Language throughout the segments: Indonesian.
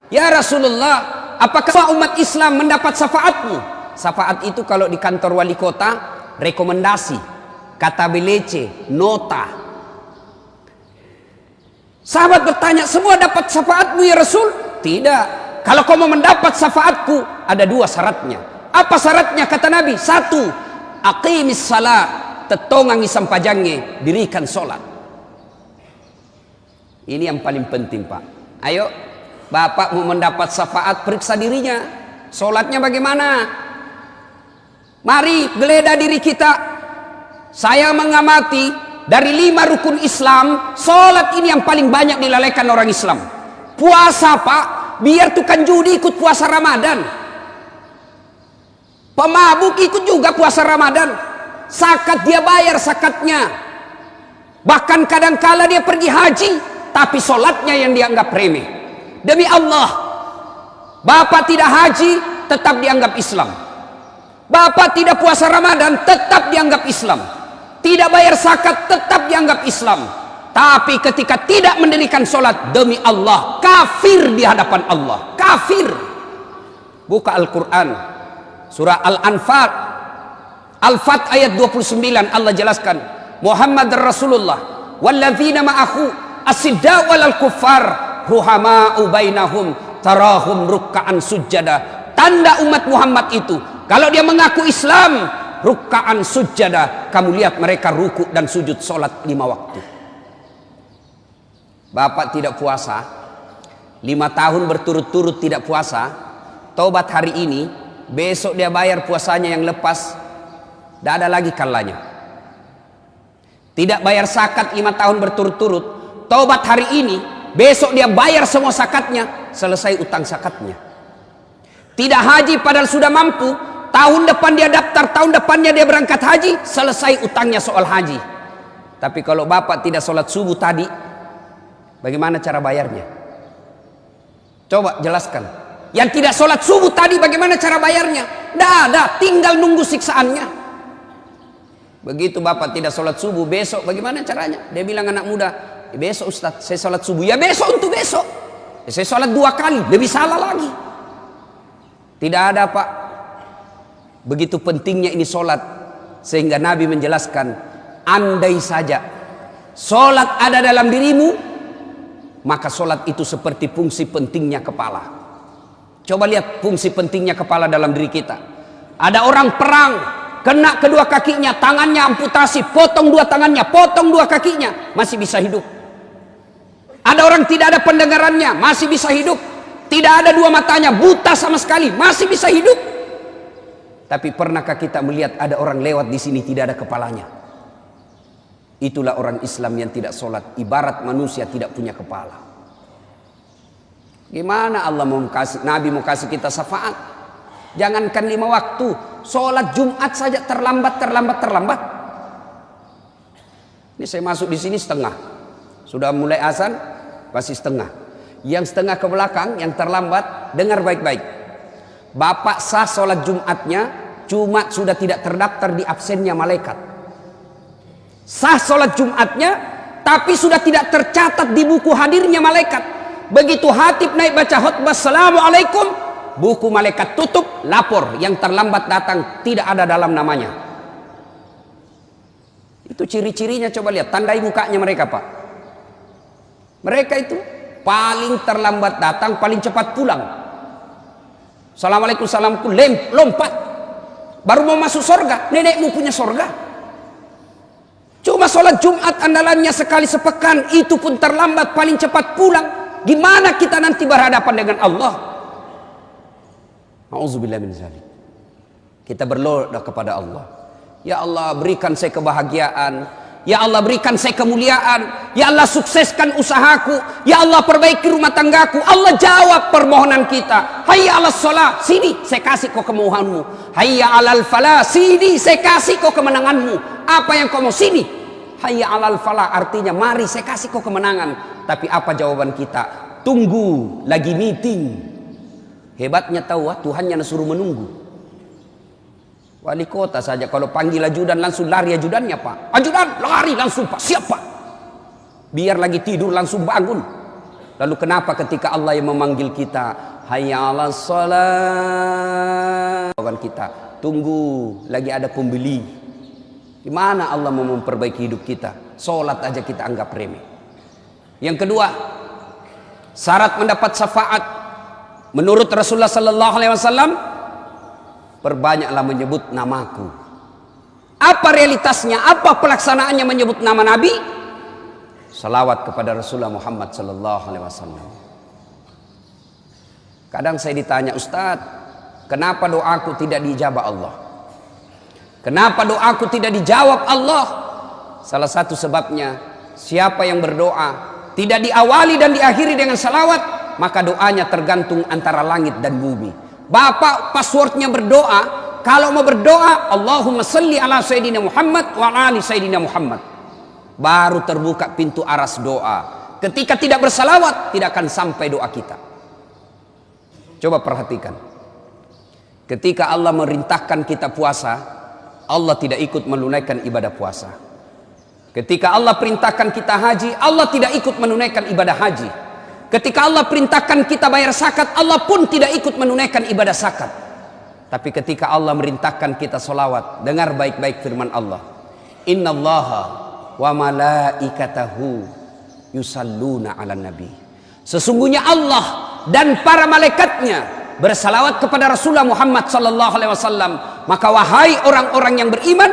Ya Rasulullah, apakah umat Islam mendapat syafaatmu? Syafaat itu kalau di kantor wali kota, rekomendasi, kata belece, nota. Sahabat bertanya, semua dapat syafaatmu ya Rasul? Tidak. Kalau kau mau mendapat syafaatku, ada dua syaratnya. Apa syaratnya? Kata Nabi, satu, aqimis salat, tetongangi sampajange, dirikan sholat. Ini yang paling penting, Pak. Ayo, Bapak mau mendapat syafaat, periksa dirinya. Sholatnya bagaimana? Mari geledah diri kita. Saya mengamati dari 5 rukun Islam, sholat ini yang paling banyak dilalaikan orang Islam. Puasa, Pak, biar tukang judi ikut puasa Ramadan. Pemabuk ikut juga puasa Ramadan. Zakat dia bayar zakatnya. Bahkan kadangkala dia pergi haji, tapi sholatnya yang dianggap remeh. Demi Allah, Bapak tidak haji, tetap dianggap Islam. Bapak tidak puasa Ramadan, tetap dianggap Islam. Tidak bayar zakat, tetap dianggap Islam. Tapi ketika tidak mendirikan sholat, demi Allah, kafir di hadapan Allah. Kafir. Buka Al-Quran, surah Al-Anfal, Al-Fat ayat 29, Allah jelaskan, Muhammad Rasulullah, walladzina ma'ahu asidda walal kuffar, ruhama'u bainahum, tarahum rukka'an sujjada. Tanda umat Muhammad itu, kalau dia mengaku Islam, rukka'an sujjada, kamu lihat mereka ruku dan sujud sholat 5 waktu. Bapak tidak puasa 5 tahun berturut-turut, tidak puasa, taubat hari ini, besok dia bayar puasanya yang lepas, tidak ada lagi kalanya. Tidak bayar zakat 5 tahun berturut-turut, taubat hari ini, besok dia bayar semua zakatnya, selesai utang zakatnya. Tidak haji padahal sudah mampu, tahun depan dia daftar, tahun depannya dia berangkat haji, selesai utangnya soal haji. Tapi kalau Bapak tidak sholat subuh tadi, bagaimana cara bayarnya? Coba jelaskan. Yang tidak sholat subuh tadi bagaimana cara bayarnya? Tidak ada, tinggal nunggu siksaannya. Begitu Bapak tidak sholat subuh, besok bagaimana caranya? Dia bilang, anak muda, besok Ustadz saya sholat subuh. Ya besok untuk besok. Ya, saya sholat 2 kali, lebih salah lagi. Tidak ada, Pak. Begitu pentingnya ini sholat, sehingga Nabi menjelaskan, andai saja sholat ada dalam dirimu, maka sholat itu seperti fungsi pentingnya kepala. Coba lihat fungsi pentingnya kepala dalam diri kita. Ada orang perang, kena kedua kakinya, tangannya amputasi, potong 2 tangannya, potong 2 kakinya, masih bisa hidup. Ada orang tidak ada pendengarannya, masih bisa hidup. Tidak ada 2 matanya, buta sama sekali, masih bisa hidup. Tapi pernahkah kita melihat ada orang lewat di sini tidak ada kepalanya? Itulah orang Islam yang tidak sholat, ibarat manusia tidak punya kepala. Gimana Allah mau kasih, Nabi mau kasih kita syafaat? Jangankan 5 waktu, sholat Jumat saja terlambat. Ini saya masuk di sini setengah, sudah mulai azan masih setengah. Yang setengah ke belakang, yang terlambat, dengar baik-baik. Bapak sah sholat Jumatnya, cuma sudah tidak terdaftar di absennya malaikat. Sah sholat Jumatnya, tapi sudah tidak tercatat di buku hadirnya malaikat. Begitu hatib naik baca khutbah, assalamualaikum, buku malaikat tutup, lapor yang terlambat datang tidak ada dalam namanya. Itu ciri-cirinya, coba lihat, tandai mukanya mereka, Pak. Mereka itu paling terlambat datang, paling cepat pulang. Assalamualaikum, salamku, lompat. Baru mau masuk sorga, nenekmu punya sorga. Cuma sholat Jumat andalannya sekali sepekan, itu pun terlambat, paling cepat pulang. Gimana kita nanti berhadapan dengan Allah? Auzubillah min dzalik. Kita berdoa kepada Allah. Ya Allah, berikan saya kebahagiaan. Ya Allah, berikan saya kemuliaan. Ya Allah, sukseskan usahaku. Ya Allah, perbaiki rumah tanggaku. Allah jawab permohonan kita. Hayya 'alas shalah, sini saya kasih kau kemohonanmu. Hayya 'alal falah, sini saya kasih kau kemenanganmu. Apa yang kau mau, sini. Hayya 'alal falah artinya mari saya kasih kau kemenangan. Tapi apa jawaban kita? Tunggu, lagi meeting. Hebatnya tahu, Tuhannya suruh menunggu. Wali kota saja kalau panggil ajudan langsung lari ajudannya, Pak. Ajudan lari langsung, Pak. Siapa? Biar lagi tidur langsung bangun. Lalu kenapa ketika Allah yang memanggil kita, hayya 'alas shalah, kita tunggu lagi ada pembeli? Gimana Allah mau memperbaiki hidup kita? Sholat aja kita anggap remeh. Yang kedua, syarat mendapat syafaat menurut Rasulullah sallallahu alaihi wasallam, perbanyaklah menyebut namaku. Apa realitasnya? Apa pelaksanaannya menyebut nama Nabi? Salawat kepada Rasulullah Muhammad sallallahu alaihi wasallam. Kadang saya ditanya, Ustaz, kenapa doaku tidak dijabah Allah? Kenapa doaku tidak dijawab Allah? Salah satu sebabnya, siapa yang berdoa tidak diawali dan diakhiri dengan salawat, maka doanya tergantung antara langit dan bumi. Bapak passwordnya berdoa, kalau mau berdoa, Allahumma salli ala Sayyidina Muhammad wa ali Sayyidina Muhammad, baru terbuka pintu aras doa. Ketika tidak bersalawat, tidak akan sampai doa kita. Coba perhatikan, ketika Allah merintahkan kita puasa, Allah tidak ikut menunaikan ibadah puasa. Ketika Allah perintahkan kita haji, Allah tidak ikut menunaikan ibadah haji. Ketika Allah perintahkan kita bayar zakat, Allah pun tidak ikut menunaikan ibadah zakat. Tapi ketika Allah merintahkan kita solawat, dengar baik-baik firman Allah, innallaha wa malaikatahu yusalluna ala nabi. Sesungguhnya Allah dan para malaikatnya bersalawat kepada Rasulullah Muhammad sallallahu alaihi wasallam. Maka wahai orang-orang yang beriman,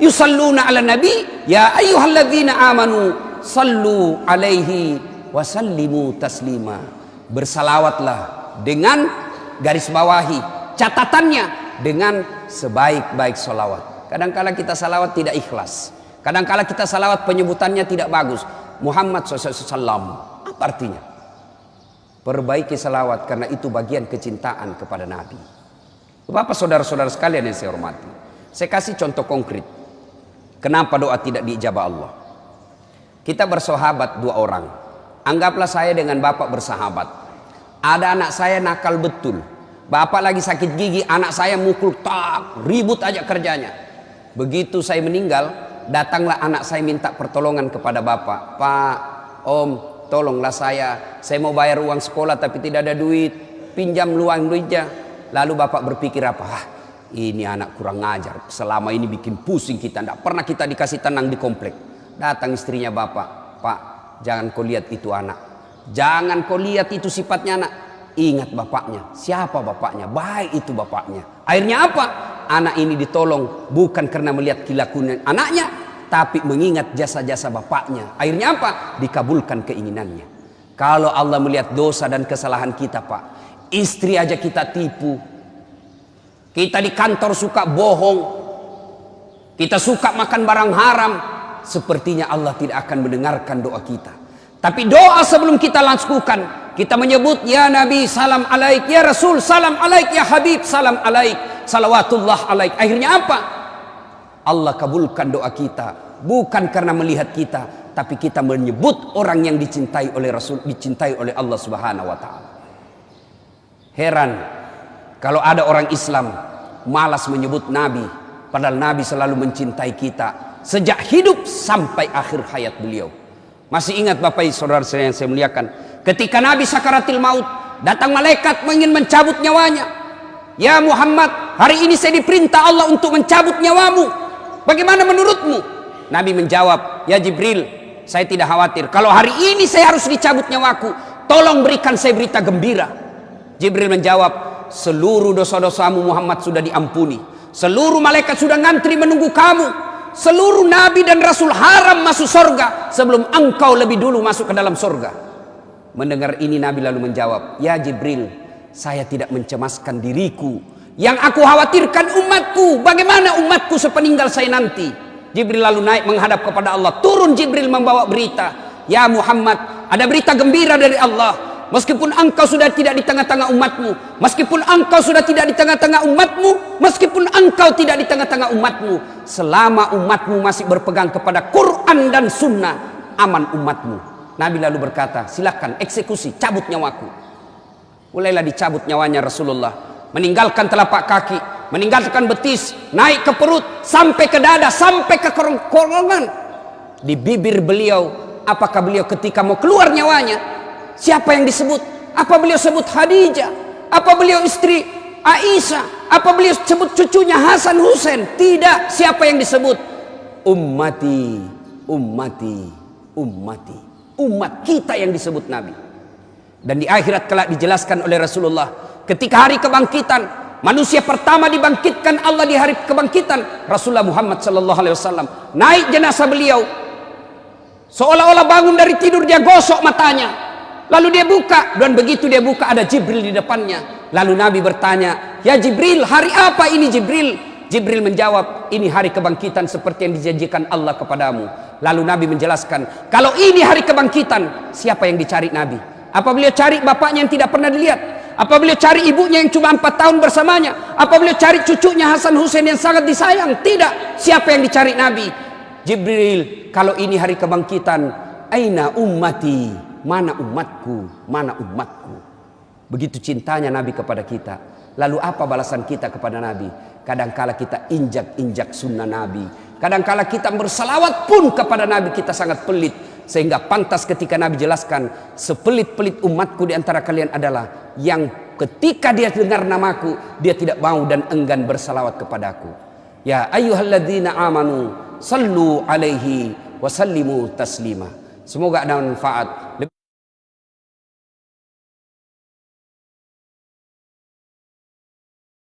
yusalluna ala nabi, ya ayyuhalladzina amanu sallu alaihi wa sallimu taslima. Bersalawatlah dengan garis bawahi catatannya dengan sebaik-baik salawat. Kadangkala kita salawat tidak ikhlas, kadangkala kita salawat penyebutannya tidak bagus. Muhammad SAW, apa artinya? Perbaiki salawat, karena itu bagian kecintaan kepada Nabi. Bapak saudara-saudara sekalian yang saya hormati, saya kasih contoh konkret kenapa doa tidak diijabah Allah. Kita bersahabat dua orang. Anggaplah saya dengan bapak bersahabat. Ada anak saya nakal betul. Bapak lagi sakit gigi, anak saya mukul, tak, ribut aja kerjanya. Begitu saya meninggal, datanglah anak saya minta pertolongan kepada bapak. Pak, om, tolonglah saya mau bayar uang sekolah tapi tidak ada duit, pinjam luang duitnya. Lalu bapak berpikir apa? Ini anak kurang ngajar, selama ini bikin pusing kita, tidak pernah kita dikasih tenang di komplek. Datang istrinya bapak, Pak, jangan kau lihat itu anak, jangan kau lihat itu sifatnya anak, ingat bapaknya. Siapa bapaknya? Baik itu bapaknya. Akhirnya apa? Anak ini ditolong bukan karena melihat kelakuan anaknya, tapi mengingat jasa-jasa bapaknya. Akhirnya apa? Dikabulkan keinginannya. Kalau Allah melihat dosa dan kesalahan kita, Pak, istri aja kita tipu, kita di kantor suka bohong, kita suka makan barang haram, sepertinya Allah tidak akan mendengarkan doa kita. Tapi doa sebelum kita lakukan, kita menyebut ya Nabi salam alaik, ya Rasul salam alaik, ya Habib salam alaik, salawatullah alaik. Akhirnya apa? Allah kabulkan doa kita, bukan karena melihat kita, tapi kita menyebut orang yang dicintai oleh Rasul, dicintai oleh Allah Subhanahu wa taala. Heran kalau ada orang Islam malas menyebut Nabi, padahal Nabi selalu mencintai kita sejak hidup sampai akhir hayat beliau. Masih ingat Bapak Ibu Saudara yang saya muliakan, ketika Nabi sakaratil maut, datang malaikat ingin mencabut nyawanya. Ya Muhammad, hari ini saya diperintah Allah untuk mencabut nyawamu, bagaimana menurutmu? Nabi menjawab, ya Jibril, saya tidak khawatir. Kalau hari ini saya harus dicabut nyawaku, tolong berikan saya berita gembira. Jibril menjawab, seluruh dosa-dosamu Muhammad sudah diampuni, seluruh malaikat sudah ngantri menunggu kamu, seluruh nabi dan rasul haram masuk surga sebelum engkau lebih dulu masuk ke dalam surga. Mendengar ini Nabi lalu menjawab, ya Jibril, saya tidak mencemaskan diriku, yang aku khawatirkan umatku. Bagaimana umatku sepeninggal saya nanti? Jibril lalu naik menghadap kepada Allah. Turun Jibril membawa berita, ya Muhammad, ada berita gembira dari Allah. Meskipun engkau sudah tidak di tengah-tengah umatmu, meskipun engkau sudah tidak di tengah-tengah umatmu, meskipun engkau tidak di tengah-tengah umatmu, selama umatmu masih berpegang kepada Quran dan Sunnah, aman umatmu. Nabi lalu berkata, silakan eksekusi, cabut nyawaku. Mulailah dicabut nyawanya Rasulullah, meninggalkan telapak kaki, meninggalkan betis, naik ke perut, sampai ke dada, sampai ke kerongkongan. Di bibir beliau, apakah beliau ketika mau keluar nyawanya Siapa yang disebut? Apa beliau sebut Khadijah? Apa beliau istri Aisyah? Apa beliau sebut cucunya Hasan Husain? Tidak. Siapa yang disebut? Ummati, ummati, ummati. Umat kita yang disebut Nabi. Dan di akhirat kelak dijelaskan oleh Rasulullah, ketika hari kebangkitan, manusia pertama dibangkitkan Allah di hari kebangkitan, Rasulullah Muhammad sallallahu alaihi wasallam. Naik jenazah beliau. Seolah-olah bangun dari tidur dia gosok matanya. Lalu dia buka, dan begitu dia buka ada Jibril di depannya. Lalu Nabi bertanya, "Ya Jibril, hari apa ini Jibril?" Jibril menjawab, "Ini hari kebangkitan seperti yang dijanjikan Allah kepadamu." Lalu Nabi menjelaskan, kalau ini hari kebangkitan, siapa yang dicari Nabi? Apa beliau cari bapaknya yang tidak pernah dilihat? Apa beliau cari ibunya yang cuma 4 tahun bersamanya? Apa beliau cari cucunya Hasan Husain yang sangat disayang? Tidak. Siapa yang dicari Nabi? Jibril, kalau ini hari kebangkitan, aina ummati? Mana umatku? Mana umatku? Begitu cintanya Nabi kepada kita. Lalu apa balasan kita kepada Nabi? Kadangkala kita injak-injak sunnah Nabi. Kadangkala kita bersalawat pun kepada Nabi kita sangat pelit. Sehingga pantas ketika Nabi jelaskan, sepelit-pelit umatku di antara kalian adalah yang ketika dia dengar namaku, dia tidak mau dan enggan bersalawat kepadaku. Ya ayyuhalladzina amanu sallu alaihi wa sallimu taslima. Semoga ada manfaat.